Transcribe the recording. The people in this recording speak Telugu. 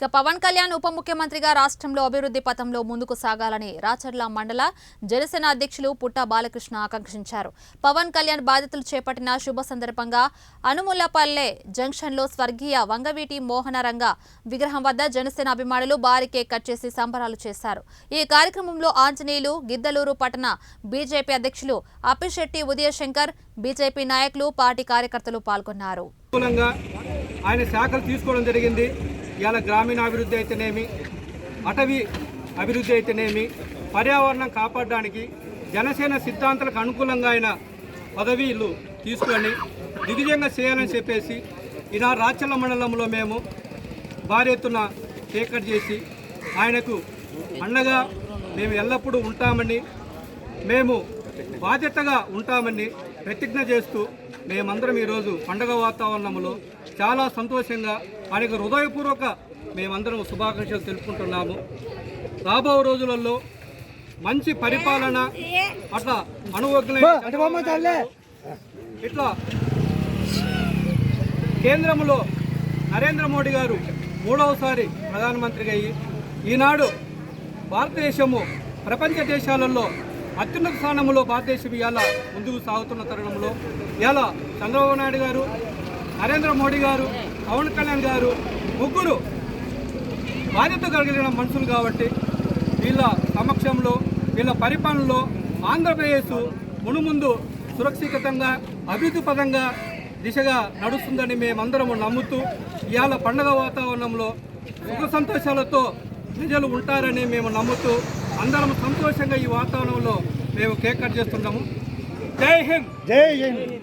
ఇక పవన్ కళ్యాణ్ ఉప ముఖ్యమంత్రిగా రాష్ట్రంలో అభివృద్ధి పథంలో ముందుకు సాగాలని రాచర్ల మండల జనసేన అధ్యక్షులు పుట్ట బాలకృష్ణ ఆకాంక్షించారు. పవన్ కళ్యాణ్ బాధ్యతలు చేపట్టిన శుభ సందర్భంగా అనుములపల్లె జంక్షన్లో స్వర్గీయ వంగవీటి మోహనరంగ విగ్రహం వద్ద జనసేన అభిమానులు భారీ కేక్ కట్ చేసి సంబరాలు చేశారు. ఈ కార్యక్రమంలో ఆంజనేయులు, గిద్దలూరు పట్టణ బీజేపీ అధ్యక్షులు అప్పిశెట్టి ఉదయశంకర్, బీజేపీ నాయకులు, పార్టీ కార్యకర్తలు పాల్గొన్నారు. ఆయన శాఖలు తీసుకోవడం జరిగింది. ఇవాళ గ్రామీణాభివృద్ధి అయితేనేమి, అటవీ అభివృద్ధి అయితేనేమి, పర్యావరణం కాపాడడానికి జనసేన సిద్ధాంతాలకు అనుకూలంగా ఆయన పదవీలు తీసుకొని దిగ్విజయంగా చేయాలని చెప్పేసి ఈనాడు రాచర్ల మండలంలో మేము భారీ ఎత్తున కేక్ కట్ చేసి ఆయనకు అండగా మేము ఎల్లప్పుడూ ఉంటామని, మేము బాధ్యతగా ఉంటామని ప్రతిజ్ఞ చేస్తూ మేమందరం ఈరోజు పండగ వాతావరణంలో చాలా సంతోషంగా ఆయనకు హృదయపూర్వక మేమందరం శుభాకాంక్షలు తెలుపుకుంటున్నాము. రాబో రోజులలో మంచి పరిపాలన, అట్లా అనువగ్న ఇట్లా కేంద్రంలో నరేంద్ర మోడీ గారు 3వసారి ప్రధానమంత్రిగా అయ్యి ఈనాడు భారతదేశము ప్రపంచ దేశాలలో అత్యున్నత స్థానంలో భారతదేశం ఇవాళ ముందుకు సాగుతున్న తరుణంలో ఇవాళ చంద్రబాబు నాయుడు గారు, నరేంద్ర మోడీ గారు, పవన్ కళ్యాణ్ గారు ముగ్గురు బాధ్యత కలిగిన మనుషులు కాబట్టి వీళ్ళ సమక్షంలో, వీళ్ళ పరిపాలనలో ఆంధ్రప్రదేశ్ మునుముందు సురక్షితంగా అభివృద్ధి పదంగా దిశగా నడుస్తుందని మేమందరము నమ్ముతూ ఇవాళ పండుగ వాతావరణంలో సుఖ సంతోషాలతో ప్రజలు ఉంటారని మేము నమ్ముతూ అందరం సంతోషంగా ఈ వాతావరణంలో మేము కేక్ కట్ చేస్తున్నాము. జై హింద్. జై హింద్.